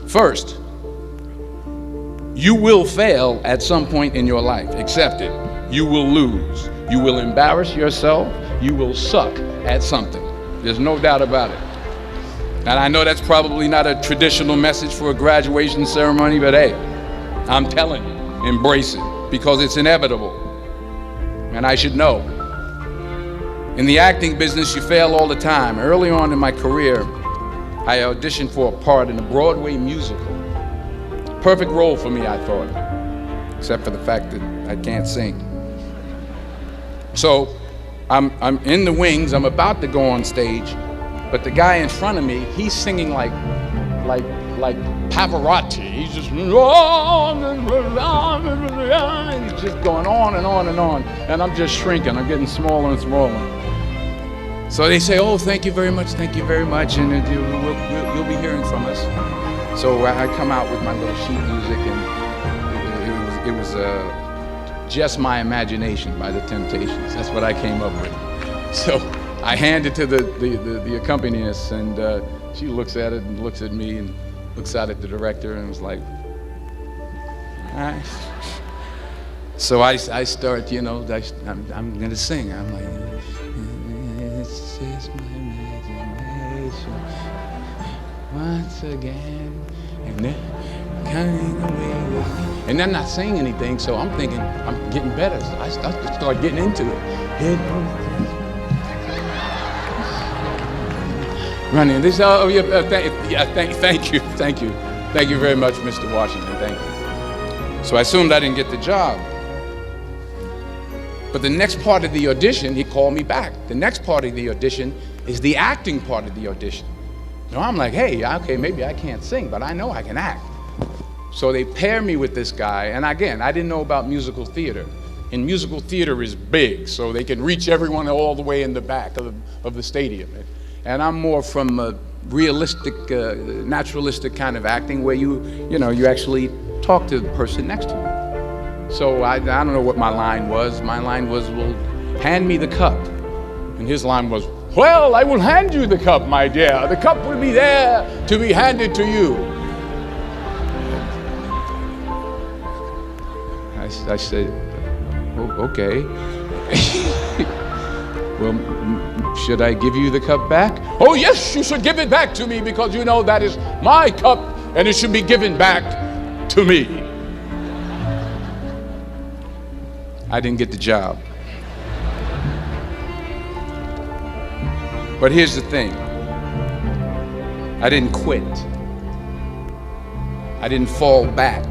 First, you will fail at some point in your life. Accept it. You will lose. You will embarrass yourself. You will suck at something. There's no doubt about it. And I know that's probably not a traditional message for a graduation ceremony, but hey, I'm telling you, embrace it, because it's inevitable. And I should know. In the acting business, you fail all the time. Early on in my career, I auditioned for a part in a Broadway musical. Perfect role for me, I thought, except for the fact that I can't sing. So I'm in the wings, I'm about to go on stage, but the guy in front of me, he's singing like Pavarotti. He's just, he's just going on and on and on, and I'm just shrinking. I'm getting smaller and smaller. So they say, "Oh, thank you very much, and you'll be hearing from us." So I come out with my little sheet music, and it was Just My Imagination by the Temptations. That's what I came up with. So I hand it to the accompanist, and she looks at it and looks at me and looks out at the director and was like, all right. So I start, I'm gonna sing. I'm like, it's just my imagination once again, and then coming away with me. And I'm not saying anything, so I'm thinking I'm getting better. So I start getting into it. Running. This, oh yeah, thank you very much, Mr. Washington. Thank you. So I assumed I didn't get the job. But the next part of the audition, he called me back. The next part of the audition is the acting part of the audition. So I'm like, hey, okay, maybe I can't sing, but I know I can act. So they pair me with this guy, and again, I didn't know about musical theater. And musical theater is big, so they can reach everyone all the way in the back of the stadium. And I'm more from a realistic, naturalistic kind of acting where you actually talk to the person next to you. So I don't know what my line was. My line was, well, hand me the cup. And his line was, well, I will hand you the cup, my dear. The cup will be there to be handed to you. I said, oh, okay. Well, should I give you the cup back? Oh, yes, you should give it back to me, because you know that is my cup and it should be given back to me. I didn't get the job. But here's the thing. I didn't quit. I didn't fall back.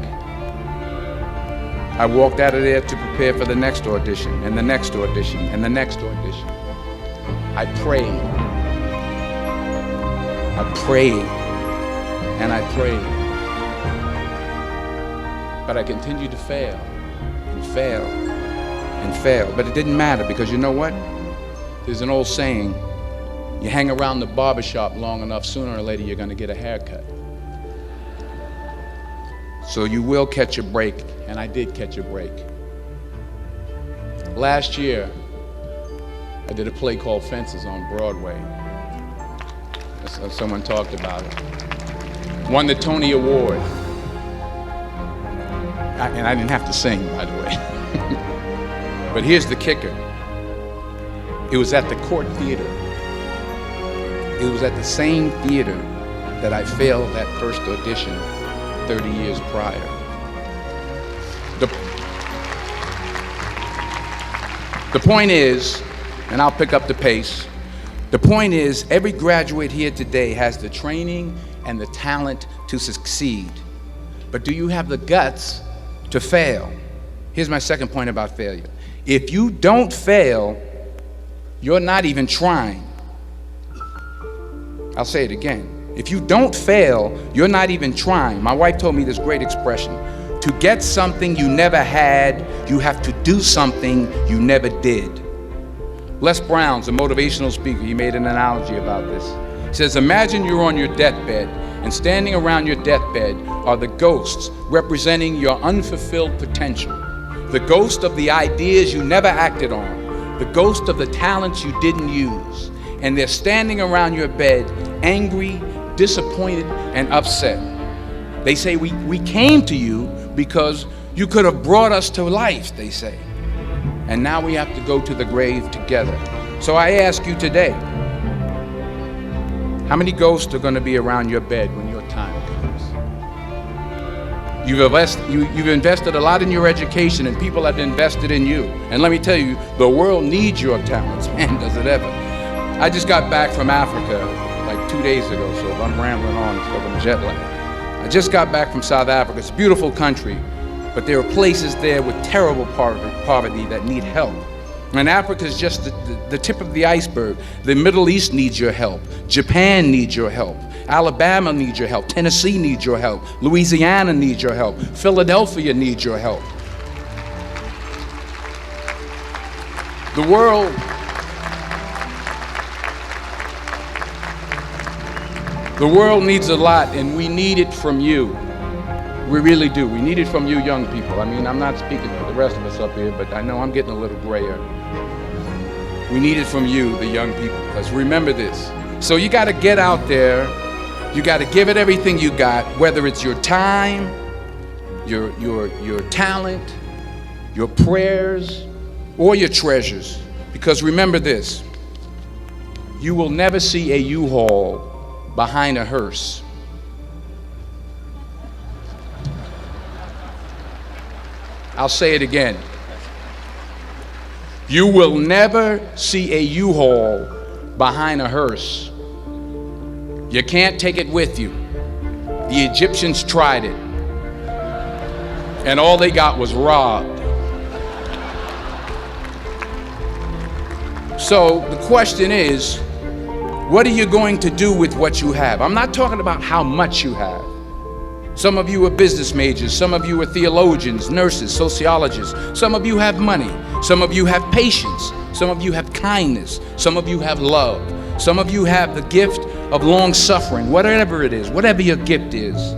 I walked out of there to prepare for the next audition, and the next audition, and the next audition. I prayed. I prayed. And I prayed. But I continued to fail and fail and fail. But it didn't matter, because you know what? There's an old saying, you hang around the barbershop long enough, sooner or later you're going to get a haircut. So you will catch a break, and I did catch a break. Last year, I did a play called Fences on Broadway. Someone talked about it. Won the Tony Award. And I didn't have to sing, by the way. But here's the kicker. It was at the Court Theater. It was at the same theater that I failed that first audition 30 years prior. The point is, and I'll pick up the pace, the point is, every graduate here today has the training and the talent to succeed. But do you have the guts to fail? Here's my second point about failure. If you don't fail, you're not even trying. I'll say it again. If you don't fail, you're not even trying. My wife told me this great expression. To get something you never had, you have to do something you never did. Les Brown's a motivational speaker. He made an analogy about this. He says, imagine you're on your deathbed, and standing around your deathbed are the ghosts representing your unfulfilled potential. The ghost of the ideas you never acted on. The ghost of the talents you didn't use. And they're standing around your bed, angry, disappointed, and upset. They say we came to you because you could have brought us to life, they say. And now we have to go to the grave together. So I ask you today, how many ghosts are going to be around your bed when your time comes? You've invested a lot in your education, and people have invested in you. And let me tell you, the world needs your talents, man, does it ever. I just got back from Africa like 2 days ago, so if I'm rambling on, it's because I'm jet lagged. I just got back from South Africa. It's a beautiful country, but there are places there with terrible poverty that need help. And Africa is just the tip of the iceberg. The Middle East needs your help. Japan needs your help. Alabama needs your help. Tennessee needs your help. Louisiana needs your help. Philadelphia needs your help. The world needs a lot, and we need it from you. We really do. We need it from you young people. I mean, I'm not speaking for the rest of us up here, but I know I'm getting a little grayer. We need it from you, the young people, because remember this. So you got to get out there. You got to give it everything you got, whether it's your time, your talent, your prayers, or your treasures. Because remember this, you will never see a U-Haul behind a hearse. I'll say it again. You will never see a U-Haul behind a hearse. You can't take it with you. The Egyptians tried it, and all they got was robbed. So the question is, what are you going to do with what you have? I'm not talking about how much you have. Some of you are business majors, some of you are theologians, nurses, sociologists. Some of you have money, some of you have patience, some of you have kindness, some of you have love, some of you have the gift of long suffering. Whatever it is, whatever your gift is,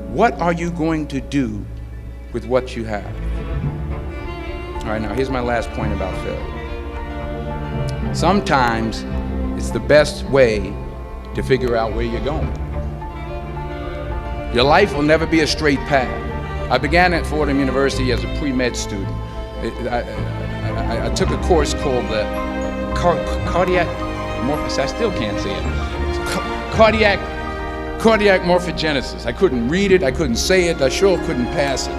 what are you going to do with what you have? All right, now here's my last point about failure. Sometimes it's the best way to figure out where you're going. Your life will never be a straight path. I began at Fordham University as a pre-med student. I took a course called the cardiac morphogenesis. I still can't say it. Cardiac morphogenesis. I couldn't read it. I couldn't say it. I sure couldn't pass it.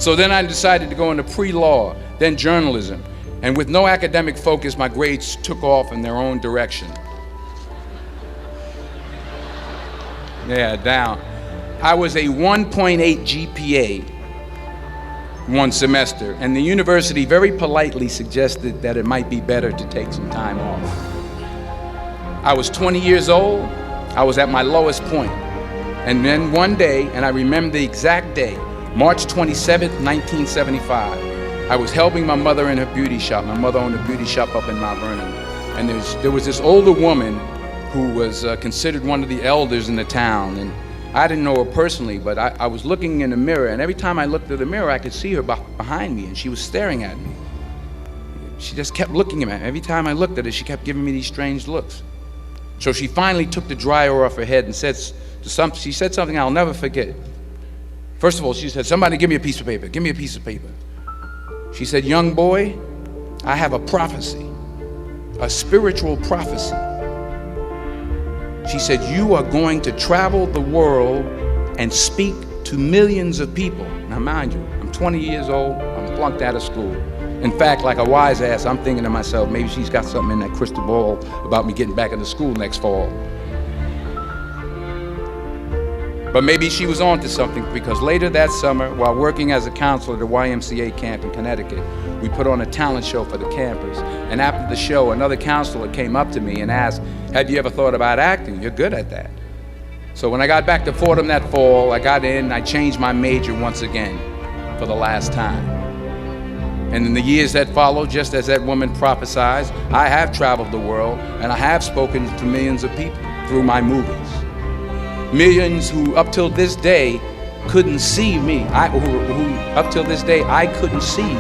So then I decided to go into pre-law, then journalism. And with no academic focus, my grades took off in their own direction. Yeah, down. I was a 1.8 GPA one semester, and the university very politely suggested that it might be better to take some time off. I was 20 years old. I was at my lowest point. And then one day, and I remember the exact day, March 27th, 1975, I was helping my mother in her beauty shop. My mother owned a beauty shop up in Mount Vernon. And there was this older woman who was considered one of the elders in the town. And I didn't know her personally, but I was looking in the mirror, and every time I looked at the mirror, I could see her behind me, and she was staring at me. She just kept looking at me. Every time I looked at her, she kept giving me these strange looks. So she finally took the dryer off her head and she said something I'll never forget. First of all, she said, "Somebody give me a piece of paper. Give me a piece of paper." She said, "Young boy, I have a prophecy, a spiritual prophecy." She said, "You are going to travel the world and speak to millions of people." Now mind you, I'm 20 years old, I'm flunked out of school. In fact, like a wise ass, I'm thinking to myself, maybe she's got something in that crystal ball about me getting back into school next fall. But maybe she was onto something, because later that summer, while working as a counselor at the YMCA camp in Connecticut, we put on a talent show for the campers. And after the show, another counselor came up to me and asked, "Have you ever thought about acting? You're good at that." So when I got back to Fordham that fall, I got in and I changed my major once again for the last time. And in the years that followed, just as that woman prophesied, I have traveled the world and I have spoken to millions of people through my movies. Millions who up till this day couldn't see me, who up till this day I couldn't see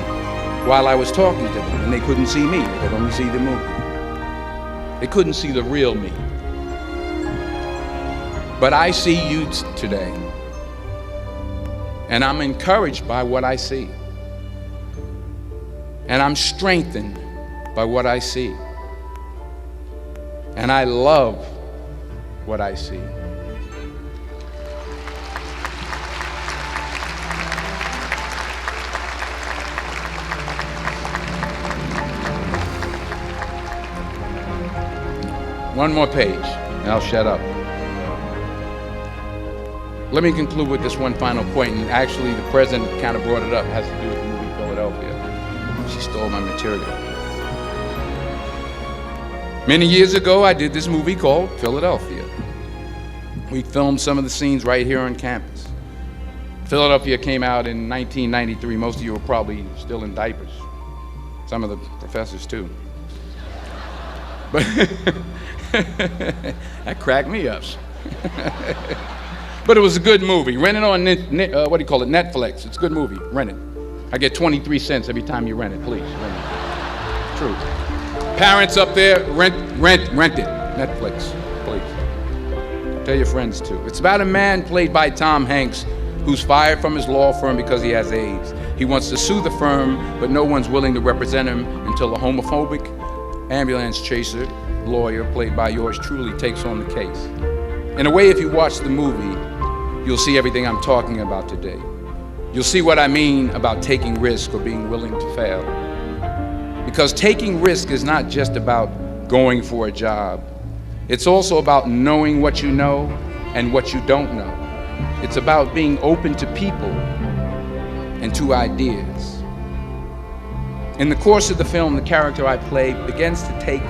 while I was talking to them, and they couldn't see me, they could only see the movie. They couldn't see the real me. But I see you today, and I'm encouraged by what I see, and I'm strengthened by what I see, and I love what I see. One more page, and I'll shut up. Let me conclude with this one final point, and actually the president kind of brought it up. It has to do with the movie Philadelphia. She stole my material. Many years ago, I did this movie called Philadelphia. We filmed some of the scenes right here on campus. Philadelphia came out in 1993. Most of you were probably still in diapers. Some of the professors too. But that cracked me up. But it was a good movie. Rent it on Netflix. It's a good movie. Rent it. I get 23 cents every time you rent it. Please, rent it. True. Parents up there, rent it. Netflix, please. Tell your friends too. It's about a man played by Tom Hanks who's fired from his law firm because he has AIDS. He wants to sue the firm, but no one's willing to represent him until a homophobic ambulance chaser lawyer, played by yours truly, takes on the case. In a way, if you watch the movie, you'll see everything I'm talking about today. You'll see what I mean about taking risk or being willing to fail. Because taking risk is not just about going for a job. It's also about knowing what you know and what you don't know. It's about being open to people and to ideas. In the course of the film, the character I play begins to take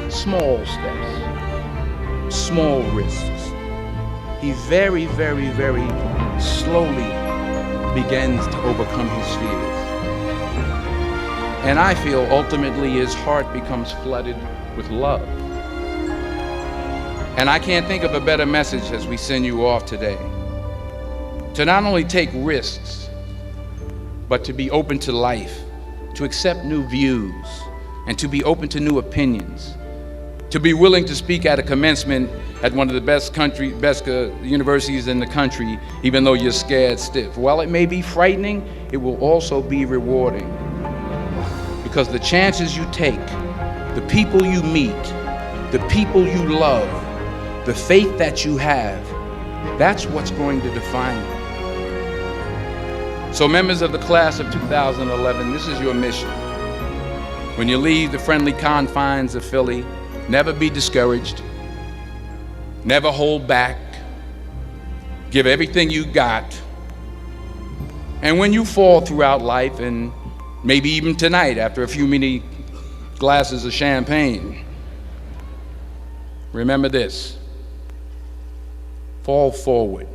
small steps, small risks. He very, very, very slowly begins to overcome his fears. And I feel ultimately his heart becomes flooded with love. And I can't think of a better message as we send you off today. To not only take risks, but to be open to life, to accept new views, and to be open to new opinions. To be willing to speak at a commencement at one of the best universities in the country, even though you're scared stiff. While it may be frightening, it will also be rewarding. Because the chances you take, the people you meet, the people you love, the faith that you have, that's what's going to define you. So members of the class of 2011, this is your mission. When you leave the friendly confines of Philly, never be discouraged, never hold back, give everything you got. And when you fall throughout life, and maybe even tonight after a few many glasses of champagne, remember this: fall forward.